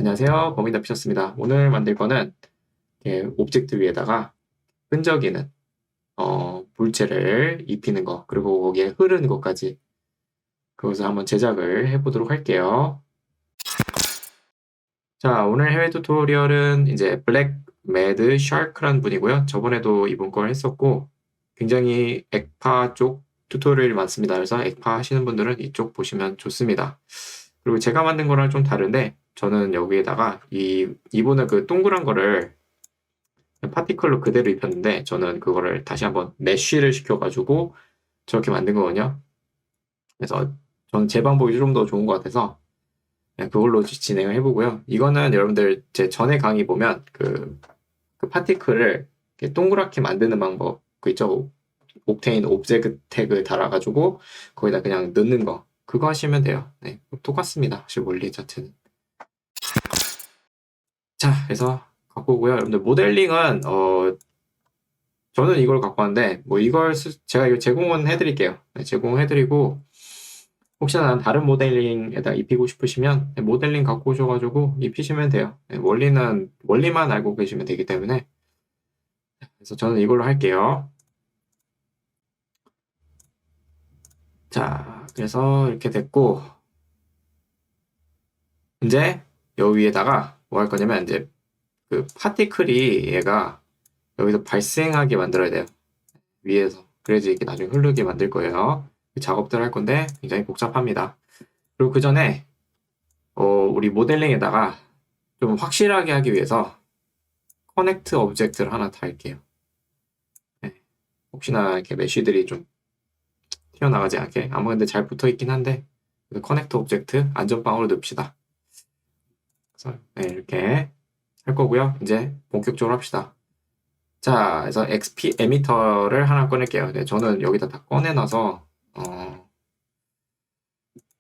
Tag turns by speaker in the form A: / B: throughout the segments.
A: 안녕하세요. 범인다 피셨습니다. 오늘 만들 거는 오브젝트 위에다가 끈적이는 물체를 입히는 거, 그리고 거기에 흐르는 것까지 그것을 한번 제작을 해보도록 할게요. 자, 오늘 해외 튜토리얼은 이제 블랙 매드 샤크라는 분이고요. 저번에도 이분 걸 했었고 굉장히 액파 쪽 튜토리얼이 많습니다. 그래서 액파 하시는 분들은 이쪽 보시면 좋습니다. 그리고 제가 만든 거랑 좀 다른데 저는 여기에다가 이분은 그 동그란 거를 파티클로 그대로 입혔는데 저는 그거를 다시 한번 메쉬를 시켜가지고 저렇게 만든 거거든요. 그래서 저는 제 방법이 좀 더 좋은 것 같아서 그냥 그걸로 진행을 해보고요. 이거는 여러분들 제 전에 강의 보면 그 파티클을 이렇게 동그랗게 만드는 방법 그 있죠. 옥테인 오브젝트 태그 달아가지고 거기다 그냥 넣는 거 그거 하시면 돼요. 네, 똑같습니다. 사실 원리 자체는. 자, 그래서 갖고 오고요. 여러분들 모델링은 저는 이걸 갖고 왔는데 뭐 제가 이거 제공은 해드릴게요. 네, 제공해드리고 혹시나 다른 모델링에다 입히고 싶으시면 모델링 갖고 오셔가지고 입히시면 돼요. 네, 원리만 알고 계시면 되기 때문에 그래서 저는 이걸로 할게요. 자, 그래서 이렇게 됐고 이제 여기 위에다가 뭐 할 거냐면 이제 그 파티클이 얘가 여기서 발생하게 만들어야 돼요. 위에서. 그래야지 이렇게 나중에 흐르게 만들 거예요. 그 작업들 할 건데 굉장히 복잡합니다. 그리고 그 전에 우리 모델링에다가 좀 확실하게 하기 위해서 커넥트 오브젝트를 하나 달게요. 네. 혹시나 이렇게 메쉬들이 좀 튀어나가지 않게 아마 근데 잘 붙어 있긴 한데 커넥트 오브젝트 안전빵으로 넣읍시다. 그래서 네, 이렇게 할 거고요. 이제 본격적으로 합시다. 자, 그래서 XP 에미터를 하나 꺼낼게요. 네, 저는 여기다 다 꺼내놔서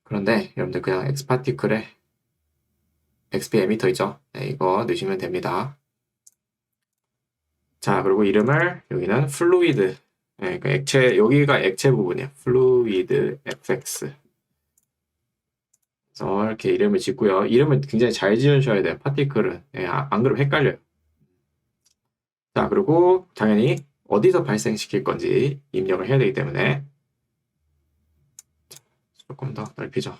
A: 그런데 여러분들 그냥 X파티클에 XP 에미터 있죠? 네, 이거 넣으시면 됩니다. 자, 그리고 이름을 여기는 플루이드. 네, 그 여기가 액체 부분이에요. 플루이드 FX. 그래서 이렇게 이름을 짓고요. 이름을 굉장히 잘 지으셔야 돼요. 파티클은. 네, 안 그러면 헷갈려요. 자, 그리고 당연히 어디서 발생시킬 건지 입력을 해야 되기 때문에 조금 더 넓히죠.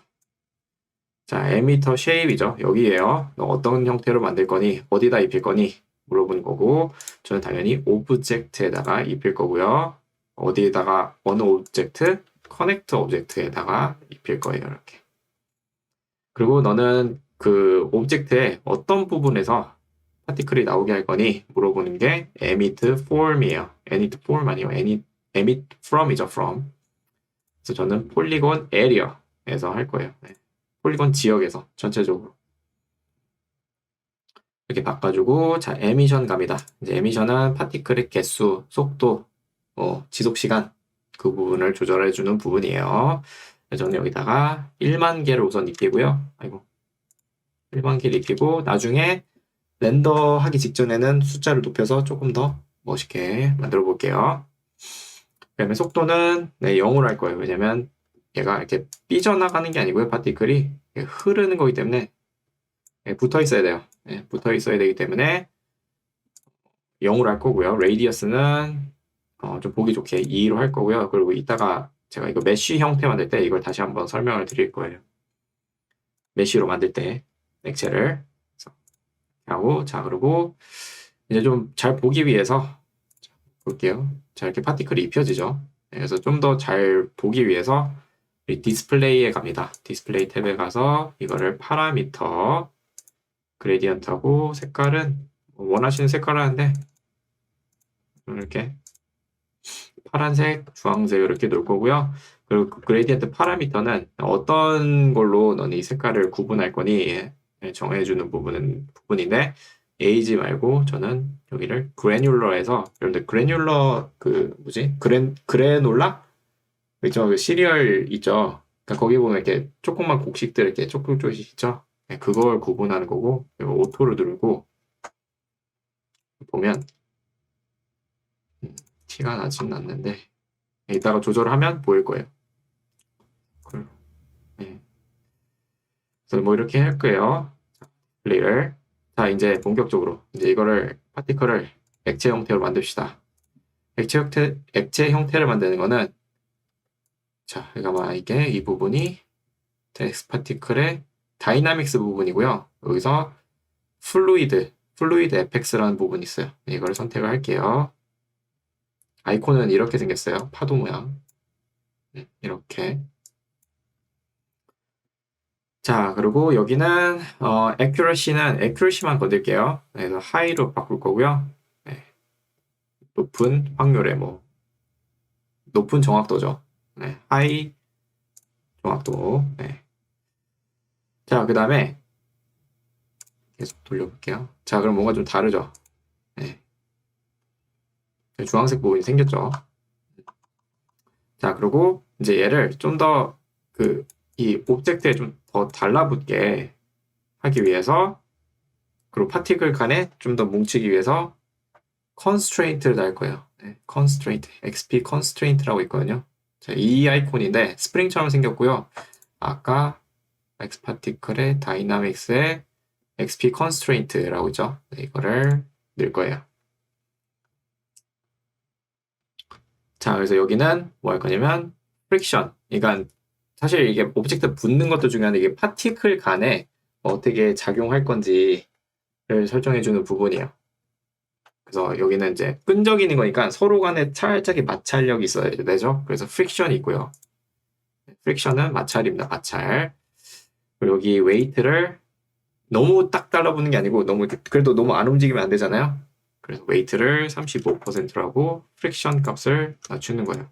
A: 자, 에미터 쉐입이죠. 여기에요. 너 어떤 형태로 만들 거니? 어디다 입힐 거니? 물어보는 거고 저는 당연히 오브젝트에다가 입힐 거고요. 어디에다가 어느 오브젝트? 커넥터 오브젝트에다가 입힐 거예요. 이렇게. 그리고 너는 그 오브젝트의 어떤 부분에서 파티클이 나오게 할 거니? 물어보는 게 emit form이에요. emit form 아니에요. emit from이죠. from. 그래서 저는 폴리곤 area에서 할 거예요. 네. 폴리곤 지역에서 전체적으로. 이렇게 바꿔주고 자 에미션 갑니다. 이제 에미션은 파티클의 개수, 속도, 지속 시간 그 부분을 조절해주는 부분이에요. 저는 여기다가 1만 개를 우선 입히고요. 아이고 1만 개를 입히고 나중에 렌더하기 직전에는 숫자를 높여서 조금 더 멋있게 만들어 볼게요. 그다음에 속도는 네, 0으로 할 거예요. 왜냐면 얘가 이렇게 삐져나가는 게 아니고요. 파티클이 흐르는 거기 때문에 붙어 있어야 돼요. 네, 붙어 있어야 되기 때문에 0으로 할 거고요. 레이디어스는 좀 보기 좋게 2로 할 거고요. 그리고 이따가 제가 이거 메쉬 형태 만들 때 이걸 다시 한번 설명을 드릴 거예요. 메쉬로 만들 때 액체를 하고 자 그리고 이제 좀 잘 보기 위해서 볼게요. 자 이렇게 파티클이 입혀지죠. 네, 그래서 좀 더 잘 보기 위해서 디스플레이에 갑니다. 디스플레이 탭에 가서 이거를 파라미터 그레디언트하고 색깔은 원하시는 색깔 하는데 이렇게 파란색, 주황색 이렇게 놓을 거고요. 그리고 그레디언트 파라미터는 어떤 걸로 너는 이 색깔을 구분할 거니 정해주는 부분인데 에이지 말고 저는 여기를 그래뉼러에서 여러분들 그래뉼러 그 뭐지 그래놀라 있죠 그 시리얼 있죠. 그러니까 거기 보면 이렇게 조그만 곡식들 이렇게 조금씩 있죠. 네, 그걸 구분하는 거고 오토를 누르고 보면 티가 나진 않는데 이따가 조절하면 보일 거예요. 네. 그래서 뭐 이렇게 할 거예요. 클릭을. 자, 이제 본격적으로 이제 이거를 파티클을 액체 형태로 만듭시다. 액체 형태를 만드는 거는 자, 그러니까 이게 이 부분이 텍스트 파티클의 다이나믹스 부분이고요. 여기서 플루이드 에펙스라는 부분이 있어요. 이걸 선택을 할게요. 아이콘은 이렇게 생겼어요. 파도 모양. 이렇게. 자, 그리고 여기는 accuracy만 건들게요. 그래서 high로 바꿀 거고요. 네. 높은 확률에 높은 정확도죠. 네. high 정확도. 네. 자, 그 다음에 계속 돌려볼게요. 자, 그럼 뭔가 좀 다르죠. 네. 주황색 부분이 생겼죠. 자, 그리고 이제 얘를 좀 더 이 오브젝트에 좀 더 달라붙게 하기 위해서, 그리고 파티클 간에 좀 더 뭉치기 위해서 constraint를 달 거예요. 네, constraint, XP constraint라고 있거든요. 자, 이 아이콘인데 스프링처럼 생겼고요. 아까 X 파티클의 다이나믹스의 XP constraint라고 있죠. 네, 이거를 넣을 거예요. 자, 그래서 여기는 뭐 할 거냐면 프릭션. 그러니까 사실 이게 오브젝트 붙는 것도 중요한데 이게 파티클 간에 어떻게 작용할 건지를 설정해주는 부분이에요. 그래서 여기는 이제 끈적이는 거니까 서로 간에 살짝의 마찰력이 있어야 되죠. 그래서 프릭션이 있고요. 프릭션은 마찰입니다. 마찰. 그리고 여기 웨이트를 너무 딱 달라붙는 게 아니고 그래도 너무 안 움직이면 안 되잖아요. 그래서 웨이트를 35%라고 프릭션 값을 낮추는 거예요.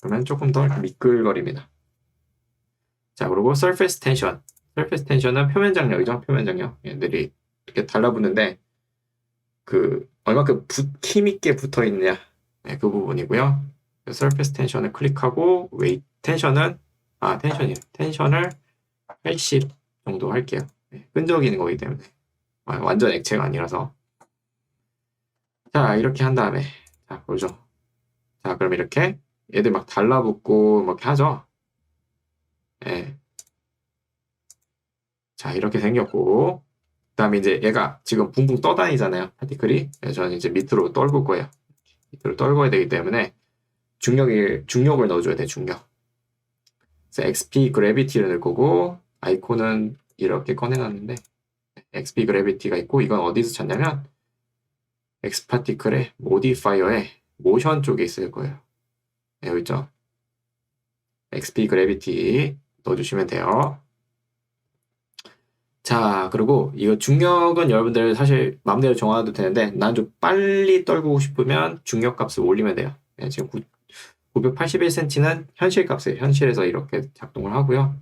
A: 그러면 조금 더 미끌거립니다. 자, 그리고 surface tension. surface tension은 표면 장력이죠. 표면 장력. 얘들이 이렇게 달라붙는데 얼마큼 힘있게 붙어 있느냐. 네, 그 부분이고요. surface tension을 클릭하고 weight 텐션을 80 정도 할게요. 네, 끈적이는 거기 때문에 완전 액체가 아니라서. 자, 이렇게 한 다음에 자, 보죠. 자, 그럼 이렇게 얘들 막 달라붙고 막 이렇게 하죠. 네. 자, 이렇게 생겼고, 그 다음에 이제 얘가 지금 붕붕 떠다니잖아요. 파티클이. 그래서 저는 이제 밑으로 떨굴 거예요. 밑으로 떨궈야 되기 때문에 중력을 넣어줘야 돼, 중력. 그래서 XP gravity를 넣을 거고, 아이콘은 이렇게 꺼내놨는데, XP gravity가 있고, 이건 어디서 찾냐면, X 파티클의 모디파이어의 모션 쪽에 있을 거예요. 네, 여기 있죠? XP gravity 넣어주시면 돼요. 자, 그리고 이거 중력은 여러분들 사실 마음대로 정하도 되는데, 난 좀 빨리 떨구고 싶으면 중력 값을 올리면 돼요. 네, 지금 981cm는 현실 값이에요. 현실에서 이렇게 작동을 하고요.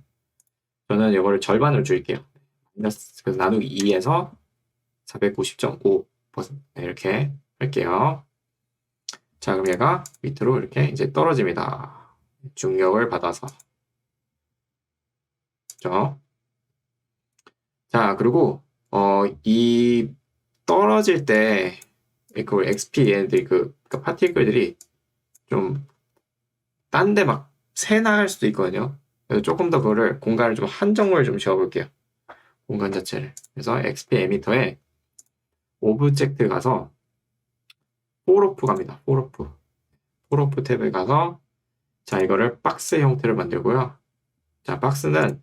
A: 저는 이거를 절반으로 줄일게요. 그래서 나누기 2에서 490.5% 이렇게 할게요. 자, 그럼 얘가 밑으로 이렇게 이제 떨어집니다. 중력을 받아서. 그렇죠? 자, 그리고 이 떨어질 때 그 XP 얘네들이 파티클들이 좀 딴 데 막 새 나갈 수도 있거든요. 그래서 조금 더 그거를 공간을 좀 한정을 좀 지어볼게요. 공간 자체를. 그래서 XP 에미터에 오브젝트 가서 포로프 갑니다. 포로프 탭에 가서 자, 이거를 박스 형태를 만들고요. 자, 박스는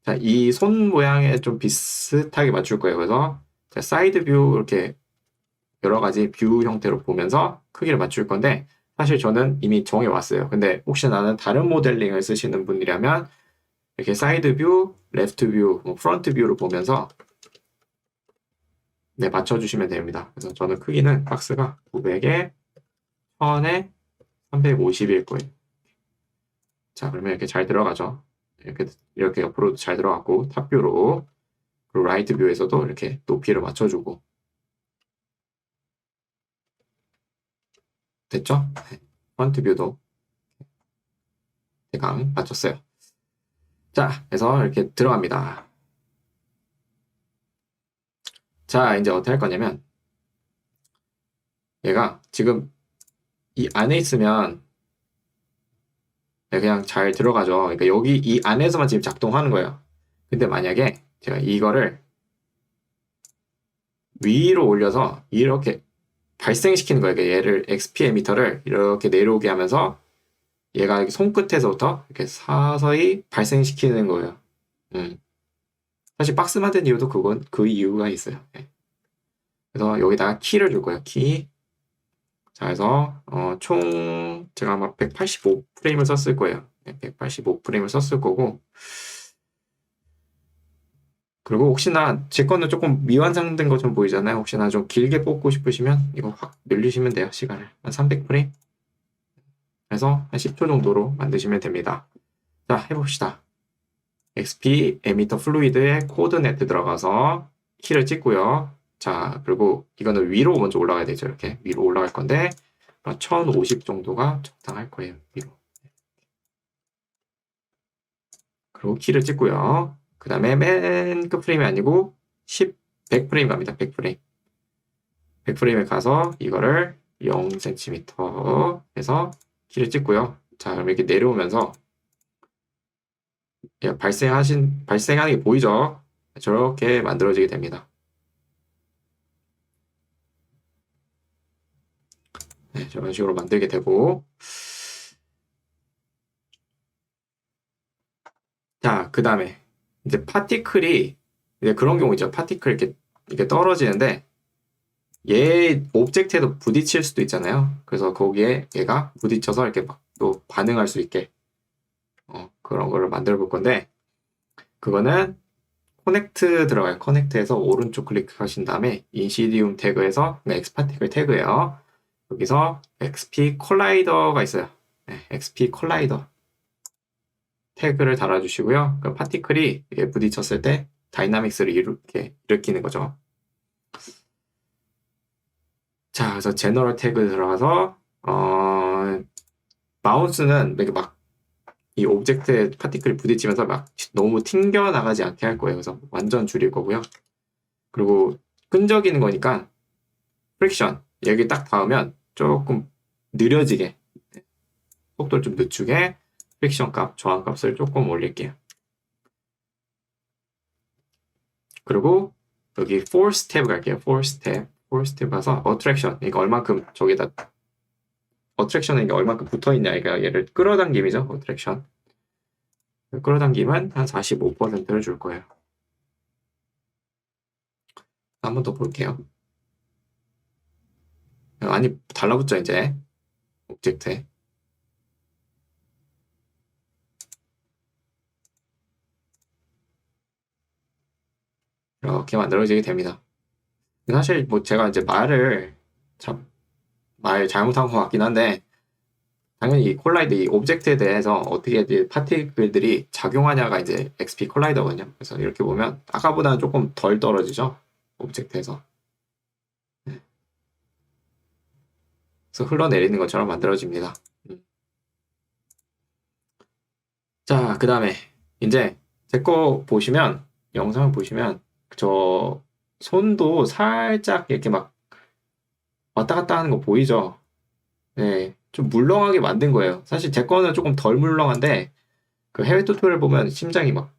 A: 자, 이 손 모양에 좀 비슷하게 맞출 거예요. 그래서 자, 사이드 뷰 이렇게 여러 가지 뷰 형태로 보면서 크기를 맞출 건데 사실 저는 이미 정해 왔어요. 근데 혹시 나는 다른 모델링을 쓰시는 분이라면 이렇게 사이드 뷰, 레프트 뷰, 프런트 뷰를 보면서 네, 맞춰주시면 됩니다. 그래서 저는 크기는 박스가 900에 1000에 350일 거예요. 자, 그러면 이렇게 잘 들어가죠. 이렇게 옆으로도 잘 들어갔고 탑뷰로 그리고 라이트 뷰에서도 이렇게 높이를 맞춰주고 됐죠? 프런트 뷰도 대강 맞췄어요. 자, 그래서 이렇게 들어갑니다. 자, 이제 어떻게 할 거냐면 얘가 지금 이 안에 있으면 그냥 잘 들어가죠. 그러니까 여기 이 안에서만 지금 작동하는 거예요. 근데 만약에 제가 이거를 위로 올려서 이렇게 발생시키는 거예요. 얘를 XP 에미터를 이렇게 내려오게 하면서 얘가 손끝에서부터 이렇게 서서히 발생시키는 거예요. 사실 박스 만든 이유도 그 이유가 있어요. 네. 그래서 여기다가 키를 줄 거예요. 키. 자, 그래서 총 제가 아마 185프레임을 썼을 거예요. 네, 185프레임을 썼을 거고, 그리고 혹시나 제 거는 조금 미완성된 것처럼 보이잖아요. 혹시나 좀 길게 뽑고 싶으시면 이거 확 늘리시면 돼요. 시간을 한 300프레임. 그래서 한 10초 정도로 만드시면 됩니다. 자, 해봅시다. XP 에미터 플루이드에 코드네트 들어가서 키를 찍고요. 자, 그리고 이거는 위로 먼저 올라가야 되죠. 이렇게 위로 올라갈 건데 1050 정도가 적당할 거예요. 위로. 그리고 키를 찍고요. 그 다음에 맨 끝 프레임이 아니고 100프레임 갑니다. 100프레임. 100프레임에 가서 이거를 0cm 해서 키를 찍고요. 자, 그럼 이렇게 내려오면서 발생하는 게 보이죠? 저렇게 만들어지게 됩니다. 네, 저런 식으로 만들게 되고, 자, 그 다음에 이제 파티클이 이제 그런 경우 있죠. 파티클 이렇게 떨어지는데 얘 오브젝트에도 부딪힐 수도 있잖아요. 그래서 거기에 얘가 부딪혀서 이렇게 막 또 반응할 수 있게 그런 거를 만들어 볼 건데, 그거는 커넥트 들어가요. 커넥트에서 오른쪽 클릭하신 다음에 인시디움 태그에서 엑스파티클 태그예요. 여기서 XP 콜라이더가 있어요. 네, XP 콜라이더 태그를 달아주시고요. 그 파티클이 부딪혔을 때 다이나믹스를 일으키는 거죠. 자, 그래서 제너럴 태그 들어가서 바운스는 이렇게 막 이 오브젝트에 파티클이 부딪히면서 막 너무 튕겨 나가지 않게 할 거예요. 그래서 완전 줄일 거고요. 그리고 끈적이는 거니까 프릭션 여기 딱 닿으면 조금 느려지게 속도를 좀 늦추게 프릭션 값, 저항 값을 조금 올릴게요. 그리고 여기 force 탭 갈게요. force 탭 가서 attraction 이거 얼만큼 저기다 attraction에 이게 얼만큼 붙어 있냐 이거 얘를 끌어당김이죠. attraction 끌어당김은 한 45%를 줄 거예요. 한 번 더 볼게요. 많이 달라붙죠 이제 오브젝트에. 이렇게 만들어지게 됩니다. 사실 뭐 제가 이제 말 잘못한 것 같긴 한데 당연히 이 콜라이드 이 오브젝트에 대해서 어떻게 이제 파티클들이 작용하냐가 이제 XP 콜라이더거든요. 그래서 이렇게 보면 아까보다는 조금 덜 떨어지죠 오브젝트에서. 그래서 흘러내리는 것처럼 만들어집니다. 자, 그 다음에 이제 제 거 보시면 영상을 보시면 저 손도 살짝 이렇게 막 왔다 갔다 하는 거 보이죠? 네, 좀 물렁하게 만든 거예요. 사실 제 거는 조금 덜 물렁한데 그 해외 튜토리얼 보면 심장이 막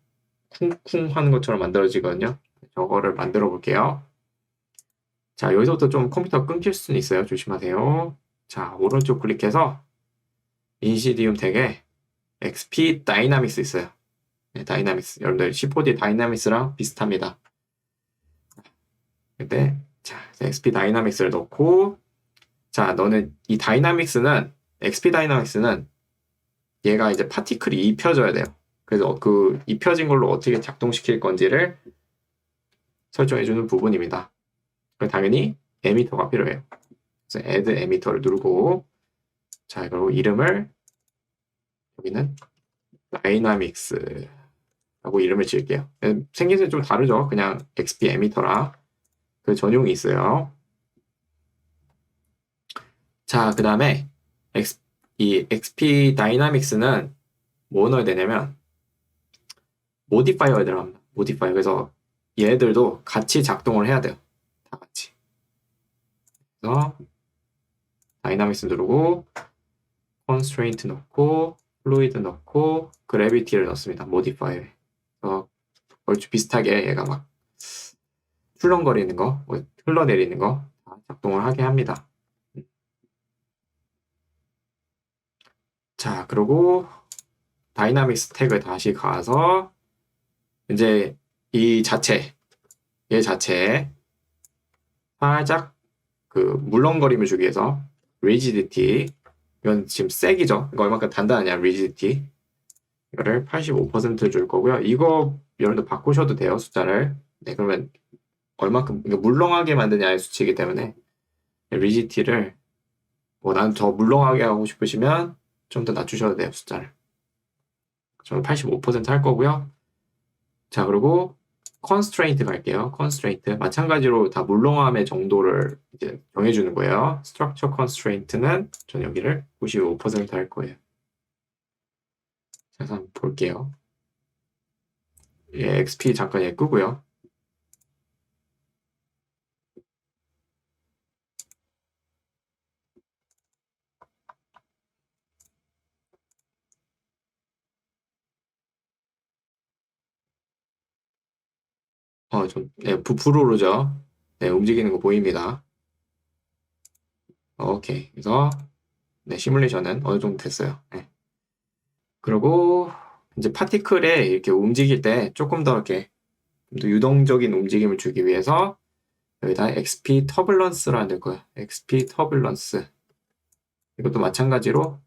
A: 쿵쿵 하는 것처럼 만들어지거든요. 저거를 만들어 볼게요. 자, 여기서부터 좀 컴퓨터 끊길 수는 있어요. 조심하세요. 자, 오른쪽 클릭해서 인시디움 태그에 XP 다이나믹스 있어요. 네, 다이나믹스. 여러분들 C4D 다이나믹스랑 비슷합니다. 근데 자, XP 다이나믹스를 넣고 자, 너는 이 다이나믹스는 XP 다이나믹스는 얘가 이제 파티클이 입혀져야 돼요. 그래서 그 입혀진 걸로 어떻게 작동시킬 건지를 설정해주는 부분입니다. 당연히 에미터가 필요해요. 그래서 add 에미터를 누르고 자, 그리고 이름을 여기는 다이나믹스라고 이름을 지을게요. 생긴 게 좀 다르죠. 그냥 XP 에미터라 그 전용이 있어요. 자, 그 다음에 이 XP 다이나믹스는 뭐 넣어야 되냐면 모디파이어에 들어갑니다. 모디파이어. 그래서 얘들도 같이 작동을 해야 돼요. 다 같이. 그래서 다이나믹스 누르고 constraint 넣고 fluid 넣고 gravity를 넣습니다. 모디파이어에. 그래서 얼추 비슷하게 얘가 막 출렁거리는 거, 뭐 흘러내리는 거 다 작동을 하게 합니다. 자, 그리고 다이나믹스 태그 다시 가서 이제 이 자체, 얘 자체에 살짝 그 물렁거림을 주기 위해서 rigidity, 이건 지금 색이죠. 이거 얼마큼 단단하냐, rigidity. 이거를 85%줄 거고요. 이거 여러분들 바꾸셔도 돼요, 숫자를. 네, 그러면 얼마큼 물렁하게 만드냐의 수치이기 때문에 rigidity를 뭐 난 더 물렁하게 하고 싶으시면 좀 더 낮추셔도 돼요, 숫자를. 저는 85%할 거고요. 자, 그리고 constraint 갈게요. constraint. 마찬가지로 다 물렁함의 정도를 이제 정해주는 거예요. structure constraint는 전 여기를 95%할 거예요. 자, 한번 볼게요. 예, XP 잠깐 끄고요. 네, 부풀어 오르죠. 네, 움직이는 거 보입니다. 오케이. 그래서, 네, 시뮬레이션은 어느 정도 됐어요. 네. 그리고, 이제 파티클에 이렇게 움직일 때 조금 더 이렇게 좀 더 유동적인 움직임을 주기 위해서 여기다 XP 터뷸런스라는 될 거예요. XP 터뷸런스. 이것도 마찬가지로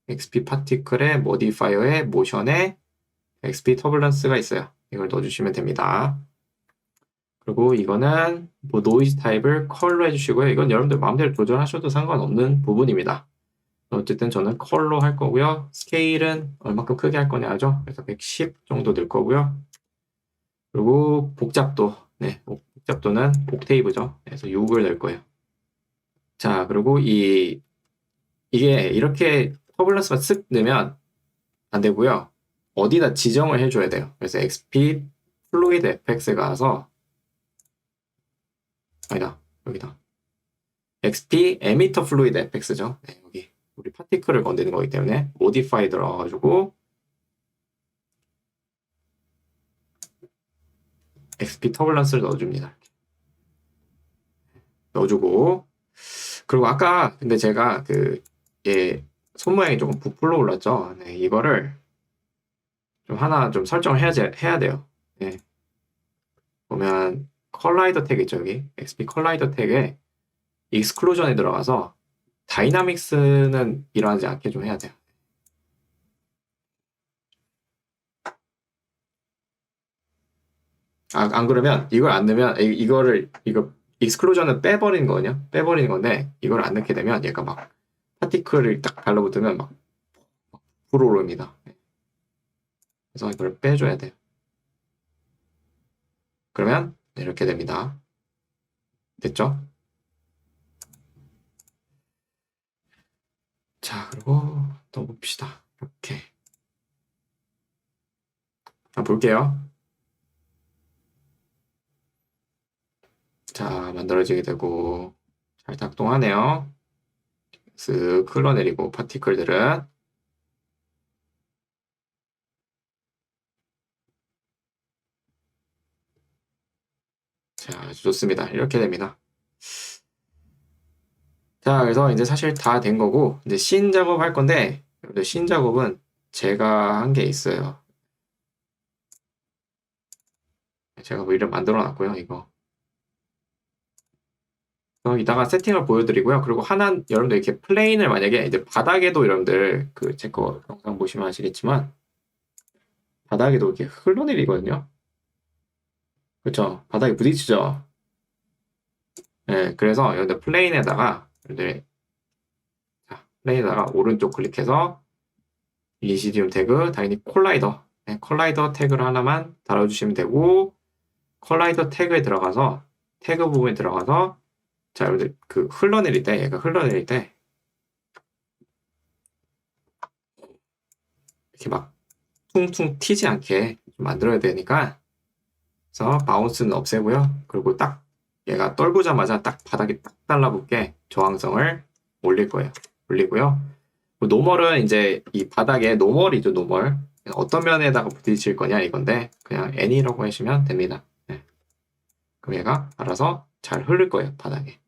A: XP 파티클의 모디파이어의 모션에 XP 터뷸런스가 있어요. 이걸 넣어주시면 됩니다. 그리고 이거는 뭐 노이즈 타입을 컬로 해주시고요. 이건 여러분들 마음대로 조절하셔도 상관없는 부분입니다. 어쨌든 저는 컬로 할 거고요. 스케일은 얼마큼 크게 할 거냐 하죠. 그래서 110 정도 늘 거고요. 그리고 복잡도, 네, 복잡도는 옥테이브죠. 그래서 6을 낼 거예요. 자, 그리고 이게 이렇게 터뷸런스만 쓱 넣으면 안 되고요. 어디다 지정을 해줘야 돼요. 그래서 XP 플루이드 FX에 가서 아니다, 여기다. XP 에미터 플루이드 FX죠. 네, 여기 우리 파티클을 건드는 거기 때문에 모디파이 들어가가지고 XP 터뷸런스를 넣어줍니다. 넣어주고 그리고 아까 근데 제가 손 모양이 조금 부풀어 올랐죠. 네, 이거를 좀 하나 좀 설정을 해야 돼요. 네. 보면 컬라이더 태그 있죠, 여기. XP 컬라이더 태그에 익스클루전에 들어가서 다이나믹스는 일어나지 않게 좀 해야 돼요. 안 그러면 이걸 안 넣으면 이거 익스클루전은 빼버리는 거거든요. 빼버리는 건데 이걸 안 넣게 되면 얘가 막 파티클을 딱 달라붙으면 막 불어오릅니다. 그래서 이걸 빼줘야 돼요. 그러면 이렇게 됩니다. 됐죠? 자, 그리고 또 봅시다. 이렇게 한번 볼게요. 자, 만들어지게 되고 잘 작동하네요. 쓱 흘러내리고 파티클들은 자, 좋습니다. 이렇게 됩니다. 자, 그래서 이제 사실 다 된 거고 이제 씬 작업 할 건데 씬 작업은 제가 한 게 있어요. 제가 뭐 이름 만들어 놨고요, 이거. 이따가 세팅을 보여드리고요. 그리고 여러분들 이렇게 플레인을 만약에 이제 바닥에도 여러분들 제 거 영상 보시면 아시겠지만 바닥에도 이렇게 흘러내리거든요. 그렇죠? 바닥에 부딪히죠. 네, 그래서 여러분들 플레인에다가 오른쪽 클릭해서 이시디움 태그 다이니 콜라이더, 네, 콜라이더 태그를 하나만 달아주시면 되고 콜라이더 태그에 들어가서 태그 부분에 들어가서 자, 여러분들 얘가 흘러내릴 때 이렇게 막 퉁퉁 튀지 않게 좀 만들어야 되니까 그래서 바운스는 없애고요. 그리고 딱 얘가 떨구자마자 딱 바닥에 딱 달라붙게 저항성을 올릴 거예요. 올리고요. 노멀은 이제 이 바닥에 노멀이죠, 노멀. 어떤 면에다가 부딪힐 거냐 이건데 그냥 any라고 하시면 됩니다. 네. 그럼 얘가 알아서 잘 흐를 거예요, 바닥에.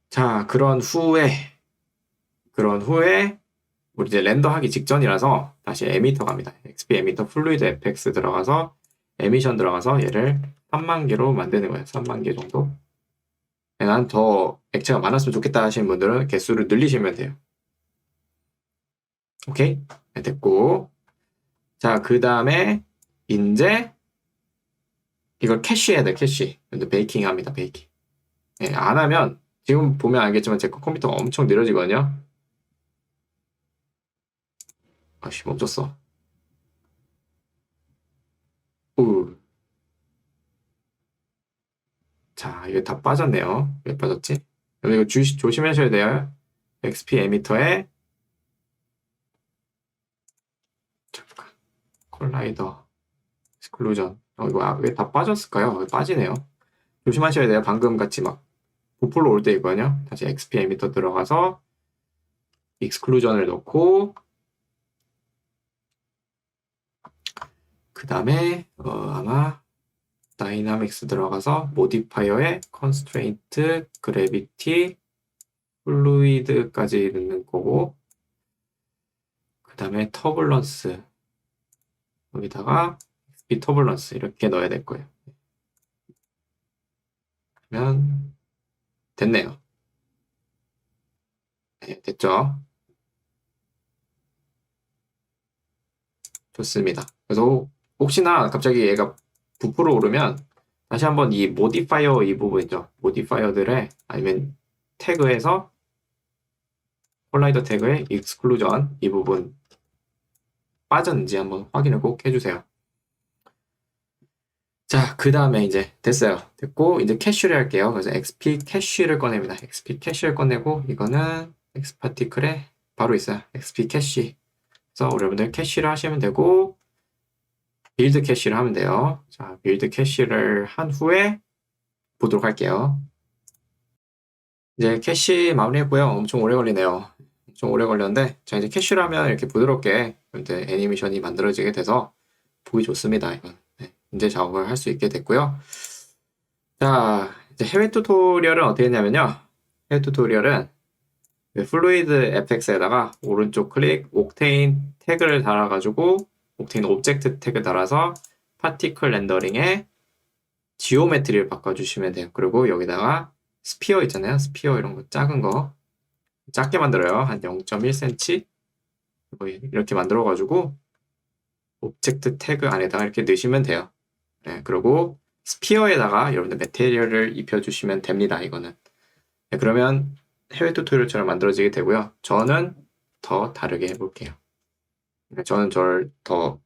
A: 자, 그런 후에 우리 이제 렌더하기 직전이라서 다시 에미터 갑니다. XP 에미터 플루이드 FX 들어가서 에미션 들어가서 얘를 3만 개로 만드는 거예요. 3만 개 정도. 난 더 액체가 많았으면 좋겠다 하시는 분들은 개수를 늘리시면 돼요. 오케이? 네, 됐고. 자, 그 다음에 이제 이걸 캐시해야 돼, 캐시. 근데 베이킹 합니다, 베이킹. 네, 안 하면 지금 보면 알겠지만 제 컴퓨터가 엄청 느려지거든요. 아씨, 멈췄어. 우. 자, 이게 다 빠졌네요. 왜 빠졌지? 이거 조심하셔야 돼요. XP 에미터에 잠깐 콜라이더 스클루전 이거 왜 다 빠졌을까요? 왜 빠지네요. 조심하셔야 돼요. 방금 같이 막 부풀러 올 때 이거요. 다시 XP 에미터 들어가서 익스클루전을 넣고 그 다음에 아마 다이나믹스 들어가서 모디파이어에 컨스트레인트, 그래비티, 플루이드까지 넣는 거고 그 다음에 터블런스 여기다가 XP 터블런스 이렇게 넣어야 될 거예요. 그러면 됐네요. 네, 됐죠? 좋습니다. 그래서 혹시나 갑자기 얘가 부풀어 오르면 다시 한번 이 모디파이어 이 부분 있죠. 모디파이어들의 아니면 태그에서 콜라이더 태그의 익스클루전 이 부분 빠졌는지 한번 확인을 꼭 해주세요. 자, 그 다음에 이제 됐어요. 됐고 이제 캐쉬를 할게요. 그래서 XP 캐쉬를 꺼냅니다. XP 캐쉬를 꺼내고 이거는 엑스파티클에 바로 있어요. XP 캐쉬. 그래서 여러분들 캐쉬를 하시면 되고 빌드 캐시를 하면 돼요. 자, 빌드 캐시를 한 후에 보도록 할게요. 이제 캐시 마무리했고요. 엄청 오래 걸리네요. 엄청 오래 걸렸는데, 자, 이제 캐시를 하면 이렇게 부드럽게 이제 애니메이션이 만들어지게 돼서 보기 좋습니다. 이건. 네, 이제 작업을 할 수 있게 됐고요. 자, 이제 해외 튜토리얼은 어떻게 했냐면요. 해외 튜토리얼은 플루이드 FX에다가 오른쪽 클릭, 옥테인 태그를 달아가지고 옥테인 오브젝트 태그 달아서 파티클 렌더링에 지오메트리를 바꿔주시면 돼요. 그리고 여기다가 스피어 있잖아요. 스피어 이런 거 작은 거 작게 만들어요. 한 0.1cm 이렇게 만들어가지고 오브젝트 태그 안에다가 이렇게 넣으시면 돼요. 네, 그리고 스피어에다가 여러분들 매테리얼을 입혀주시면 됩니다. 이거는. 네, 그러면 해외 튜토리얼처럼 만들어지게 되고요. 저는 더 다르게 해볼게요. 저는 저를 더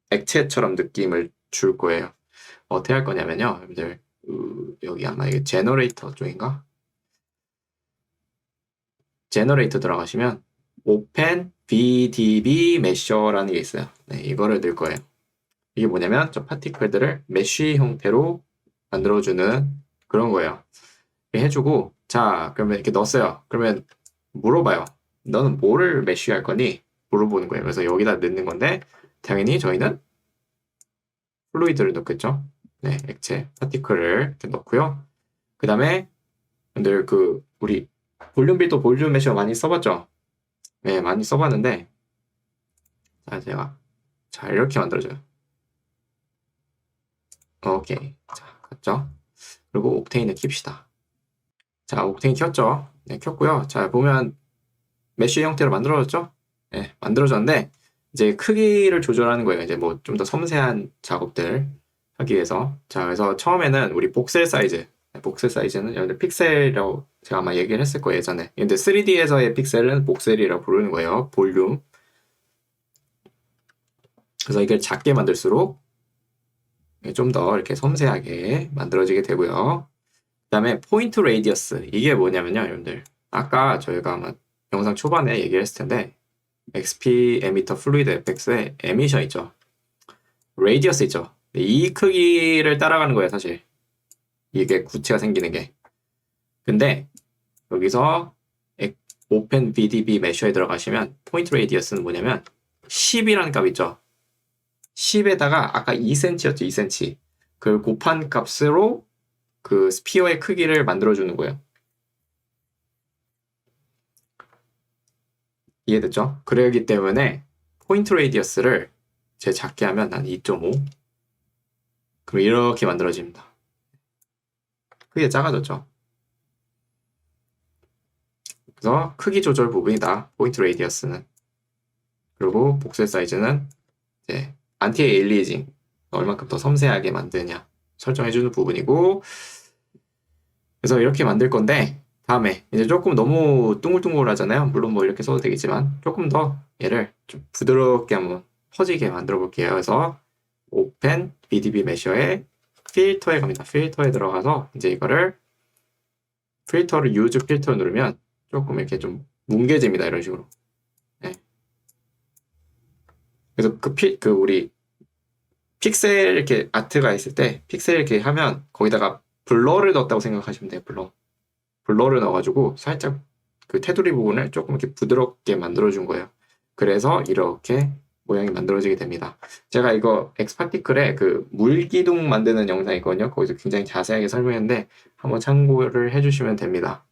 A: 액체처럼 느낌을 줄 거예요. 어떻게 할 거냐면요. 여러분들 여기 아마 이게 제너레이터 쪽인가? 제너레이터 들어가시면 오펜 VDB 메셔라는 게 있어요. 네, 이거를 넣을 거예요. 이게 뭐냐면 저 파티클들을 메쉬 형태로 만들어주는 그런 거예요. 이렇게 해주고 자 그러면 이렇게 넣었어요. 그러면 물어봐요. 너는 뭐를 메쉬할 거니? 물어보는 거예요. 그래서 여기다 넣는 건데 당연히 저희는 플루이드를 넣겠죠. 네, 액체 파티클을 이렇게 넣고요. 그 다음에 여러분들 우리 볼륨 빌더 볼륨 메셔 많이 써봤죠? 네, 많이 써봤는데 자 제가 자 이렇게 만들어줘요. 오케이, 자 갔죠? 그리고 옥테인을 킵시다. 자 옥테인 켰죠? 네, 켰고요. 자 보면 메쉬 형태로 만들어졌죠? 네, 만들어졌는데 이제 크기를 조절하는 거예요. 이제 뭐 좀 더 섬세한 작업들 하기 위해서. 자, 그래서 처음에는 우리 복셀 사이즈. 복셀 사이즈는 여러분들 픽셀이라고 제가 아마 얘기를 했을 거예요, 예전에. 근데 3D에서의 픽셀은 복셀이라고 부르는 거예요. 볼륨. 그래서 이걸 작게 만들수록 좀 더 이렇게 섬세하게 만들어지게 되고요. 그 다음에 포인트 레이디어스. 이게 뭐냐면요, 여러분들. 아까 저희가 아마 영상 초반에 얘기를 했을 텐데 XP 에미터 플루이드 FX에 에미션 있죠. 레이디어스 있죠. 이 크기를 따라가는 거예요, 사실. 이게 구체가 생기는 게. 근데 여기서 오펜 BDB 메셔에 들어가시면 포인트 레디어스는 뭐냐면 10이라는 값 있죠. 10에다가 아까 2cm였죠. 2cm. 그 곱한 값으로 그 스피어의 크기를 만들어주는 거예요. 이해됐죠? 그러기 때문에 포인트 레디어스를 제 작게 하면 한 2.5. 그럼 이렇게 만들어집니다. 크게 작아졌죠? 그래서 크기 조절 부분이다. 포인트 레디어스는. 그리고 복셀 사이즈는 이제 안티 에일리징 얼만큼 더 섬세하게 만드냐 설정해주는 부분이고, 그래서 이렇게 만들 건데 다음에 이제 조금 너무 둥글둥글 하잖아요. 물론 뭐 이렇게 써도 되겠지만 조금 더 얘를 좀 부드럽게 한번 퍼지게 만들어 볼게요. 그래서 오펜 BDB 메셔에 필터에 갑니다. 필터에 들어가서 이제 이거를 필터를 유즈 필터 누르면 조금 이렇게 좀 뭉개집니다. 이런 식으로. 네. 그래서 그 우리 픽셀 이렇게 아트가 있을 때 픽셀 이렇게 하면 거기다가 블러를 넣었다고 생각하시면 돼요. 블러를 넣어가지고 살짝 그 테두리 부분을 조금 이렇게 부드럽게 만들어준 거예요. 그래서 이렇게 모양이 만들어지게 됩니다. 제가 이거 엑스파티클에 그 물기둥 만드는 영상이 있거든요. 거기서 굉장히 자세하게 설명했는데 한번 참고를 해주시면 됩니다.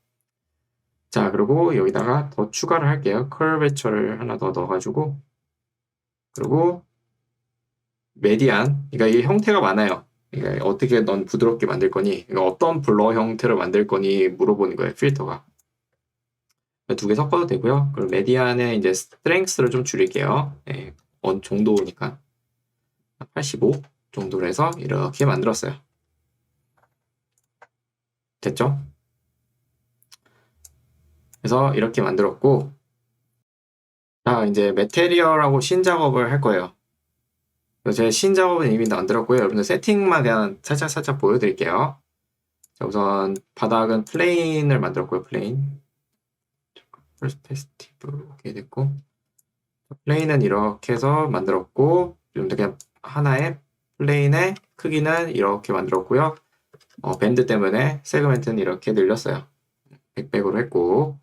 A: 자, 그리고 여기다가 더 추가를 할게요. 커베처를 하나 더 넣어가지고, 그리고 메디안, 그러니까 이 형태가 많아요. 그러니까 어떻게 넌 부드럽게 만들 거니? 그러니까 어떤 블러 형태로 만들 거니? 물어보는 거예요, 필터가. 두 개 섞어도 되고요. 그리고 메디안의 이제 스트렝스를 좀 줄일게요. 네, 어느 정도니까 85 정도로 해서 이렇게 만들었어요. 됐죠? 그래서 이렇게 만들었고, 자, 이제 메테리얼하고 신작업을 할 거예요. 제 신작업은 이미 만들었고요. 여러분들 세팅만 그냥 살짝 보여드릴게요. 자, 우선 바닥은 플레인을 만들었고요. 플레인. 퍼스페스티브 오케이 됐고, 플레인은 이렇게 해서 만들었고, 여러분들 그냥 하나의 플레인의 크기는 이렇게 만들었고요. 밴드 때문에 세그멘트는 이렇게 늘렸어요. 백백으로 했고,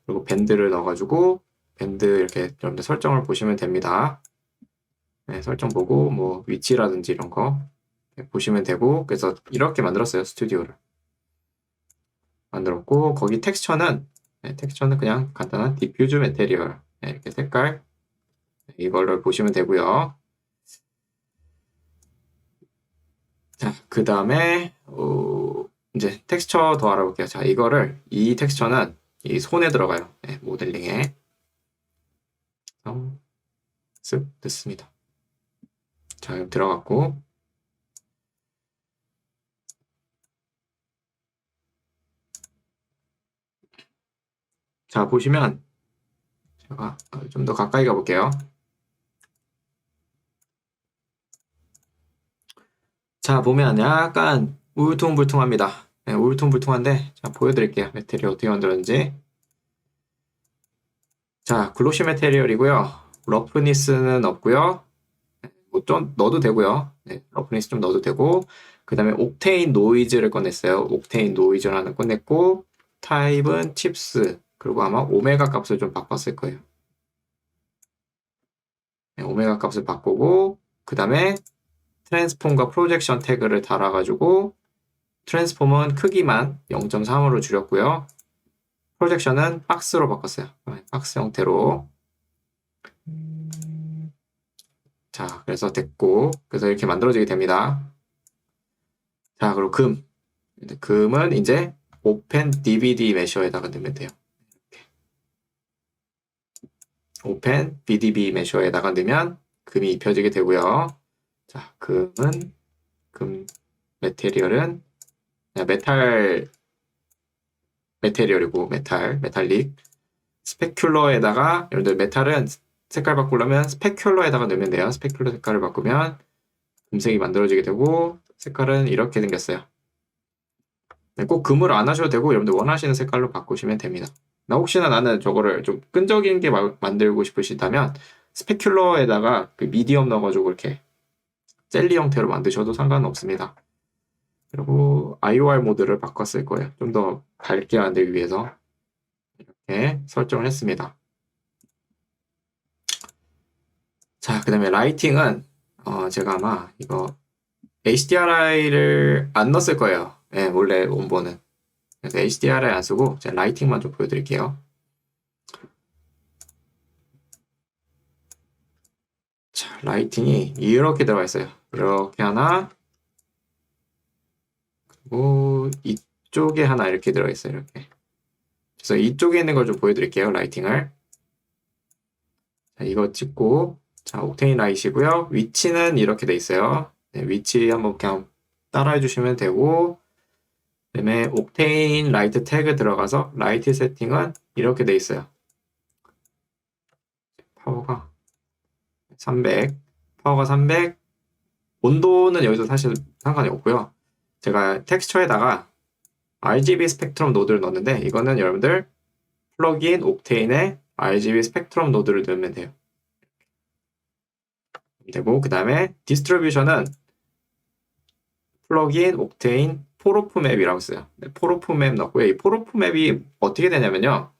A: 그리고 밴드를 넣어가지고 밴드 이렇게 여러분들 설정을 보시면 됩니다. 네, 설정 보고 뭐 위치라든지 이런 거 보시면 되고, 그래서 이렇게 만들었어요. 스튜디오를 만들었고, 거기 텍스처는 텍스처는 그냥 간단한 디퓨즈 메테리얼 이렇게 색깔 이걸로 보시면 되고요. 자, 그 다음에 이제 텍스처 더 알아볼게요. 자, 이 텍스처는 이 손에 들어가요. 네, 모델링에 쓱 됐습니다. 자, 그럼 들어갔고, 자, 보시면 제가 좀 더 가까이 가볼게요. 자, 보면 약간 울퉁불퉁합니다. 네, 울퉁불퉁한데 자, 보여드릴게요. 메테리얼 어떻게 만들었는지. 자, 글로시 메테리얼이고요. 러프니스는 없고요. 뭐 좀 넣어도 되고요. 네, 러프니스 좀 넣어도 되고, 그 다음에 옥테인 노이즈를 꺼냈어요. 옥테인 노이즈를 하나 꺼냈고, 타입은 칩스, 그리고 아마 오메가 값을 좀 바꿨을 거예요. 네, 오메가 값을 바꾸고, 그 다음에 트랜스폼과 프로젝션 태그를 달아가지고, 트랜스폼은 크기만 0.3으로 줄였고요. 프로젝션은 박스로 바꿨어요. 박스 형태로. 자, 그래서 됐고, 그래서 이렇게 만들어지게 됩니다. 자, 그리고 금은 이제 오펜 DVD 메셔에다가 넣으면 돼요. 오펜 BDB 메셔에다가 넣으면 금이 입혀지게 되고요. 자, 금 메테리얼은 메테리얼이고 메탈릭 스페큘러에다가, 여러분들 메탈은 색깔 바꾸려면 스페큘러에다가 넣으면 돼요. 스페큘러 색깔을 바꾸면 금색이 만들어지게 되고, 색깔은 이렇게 생겼어요. 네, 꼭 금을 안 하셔도 되고 여러분들 원하시는 색깔로 바꾸시면 됩니다. 혹시나 나는 저거를 좀 끈적인 게 만들고 싶으시다면 스페큘러에다가 그 미디엄 넣어가지고 이렇게 젤리 형태로 만드셔도 상관없습니다. 그리고 IOR 모드를 바꿨을 거예요. 좀 더 밝게 만들기 위해서 이렇게 설정을 했습니다. 자, 그 다음에 라이팅은 제가 아마 이거 HDRI를 안 넣었을 거예요. 네, 원래 원본은. 그래서 HDRI 안 쓰고 제가 라이팅만 좀 보여드릴게요. 자, 라이팅이 이렇게 들어가 있어요. 이렇게 하나, 그리고 이쪽에 하나 이렇게 들어가 있어요. 이렇게. 그래서 이쪽에 있는 걸 좀 보여드릴게요. 라이팅을. 자, 이거 찍고, 자, 옥테인 라이트이고요. 위치는 이렇게 돼 있어요. 네, 위치 한번 그냥 따라해 주시면 되고, 그다음에 옥테인 라이트 태그 들어가서 라이트 세팅은 이렇게 돼 있어요. 파워가 300, 파워가 300, 온도는 여기서 사실 상관이 없고요. 제가 텍스처에다가 RGB 스펙트럼 노드를 넣었는데 이거는 여러분들 플러그인 옥테인에 RGB 스펙트럼 노드를 넣으면 돼요. 되고 그 다음에 디스트리뷰션은 플러그인 옥테인 포로프 맵이라고 써요. 네, 포로프 맵 넣고요. 이 포로프 맵이 어떻게 되냐면요.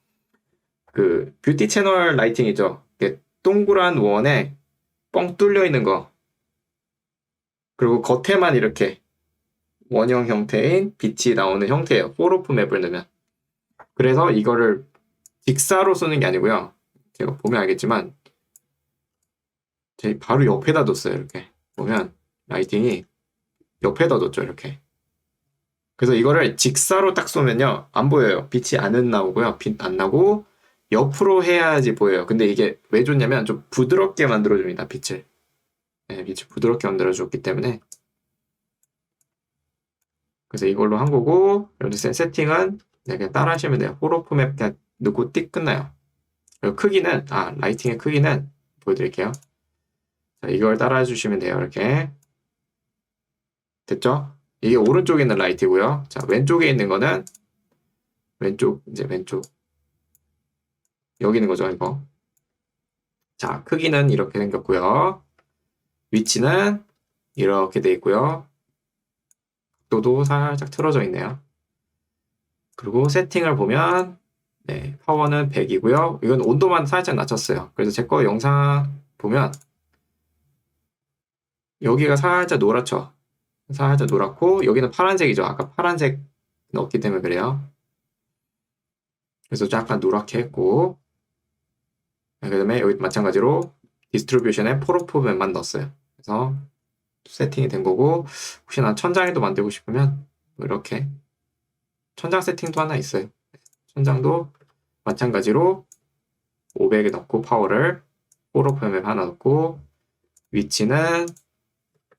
A: 그 뷰티 채널 라이팅이죠. 동그란 원에 뻥 뚫려 있는 거. 그리고 겉에만 이렇게 원형 형태인 빛이 나오는 형태예요. 포로프 맵을 넣으면. 그래서 이거를 직사로 쓰는 게 아니고요. 제가 보면 알겠지만 제 바로 옆에다 뒀어요. 이렇게 보면 라이팅이 옆에다 뒀죠. 이렇게. 그래서 이거를 직사로 딱 쏘면요. 안 보여요. 빛이 안 나오고요. 빛 안 나고 옆으로 해야지 보여요. 근데 이게 왜 좋냐면 좀 부드럽게 만들어줍니다. 빛을. 네, 빛을 부드럽게 만들어줬기 때문에 그래서 이걸로 한 거고 여기서 세팅은 그냥 따라 하시면 돼요. 포로프 맵 그냥 넣고 띡 끝나요. 그리고 크기는 라이팅의 크기는 보여드릴게요. 자, 이걸 따라 해주시면 돼요. 이렇게 됐죠? 이게 오른쪽에 있는 라이트고요. 자, 왼쪽에 있는 거는 왼쪽 여기 있는 거죠, 이거. 자, 크기는 이렇게 생겼고요. 위치는 이렇게 돼 있고요. 각도도 살짝 틀어져 있네요. 그리고 세팅을 보면 네, 파워는 100이고요. 이건 온도만 살짝 낮췄어요. 그래서 제 거 영상 보면 여기가 살짝 노랗죠. 살짝 노랗고 여기는 파란색이죠. 아까 파란색 넣었기 때문에 그래요. 그래서 약간 노랗게 했고 그 다음에 여기 마찬가지로 디스트리뷰션에 포로포맨만 넣었어요. 그래서 세팅이 된 거고 혹시나 천장에도 만들고 싶으면 이렇게 천장 세팅도 하나 있어요. 천장도 마찬가지로 500에 넣고 파워를 포로포맨 하나 넣고 위치는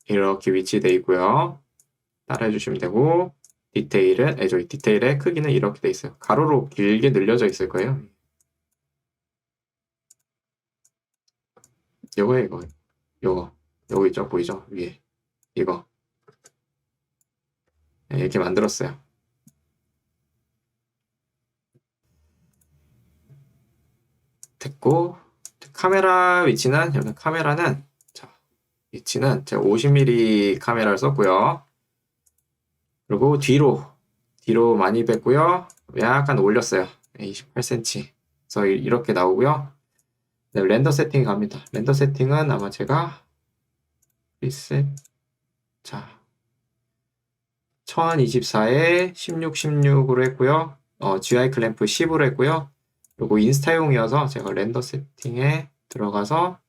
A: 이렇게 위치되어 있고요. 따라해 주시면 되고 저기 디테일의 크기는 이렇게 돼 있어요. 가로로 길게 늘려져 있을 거예요. 이거 요거 있죠? 보이죠? 위에 이거 네, 이렇게 만들었어요. 됐고 카메라 위치는 여기 카메라는 위치는 제가 50mm 카메라를 썼고요. 그리고 뒤로 많이 뺐고요. 약간 올렸어요. 28cm. 그래서 이렇게 나오고요. 네, 렌더 세팅 갑니다. 렌더 세팅은 아마 제가 리셋 자 1024에 1616으로 했고요. GI 클램프 10으로 했고요. 그리고 인스타용이어서 제가 렌더 세팅에 들어가서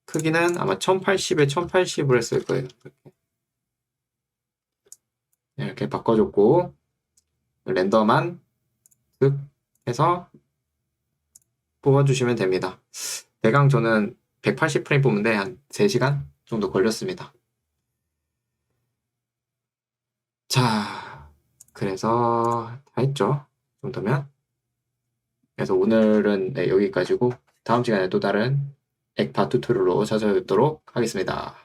A: 크기는 아마 1080에 1080으로 했을 거예요. 이렇게 바꿔줬고 렌더만 쓱 해서 뽑아주시면 됩니다. 대강 저는 180프레임 뽑는데 한 3시간 정도 걸렸습니다. 자, 그래서 다 했죠. 이 정도면. 그래서 오늘은 네, 여기까지고 다음 시간에 또 다른 액파 튜토리얼로 찾아뵙도록 하겠습니다.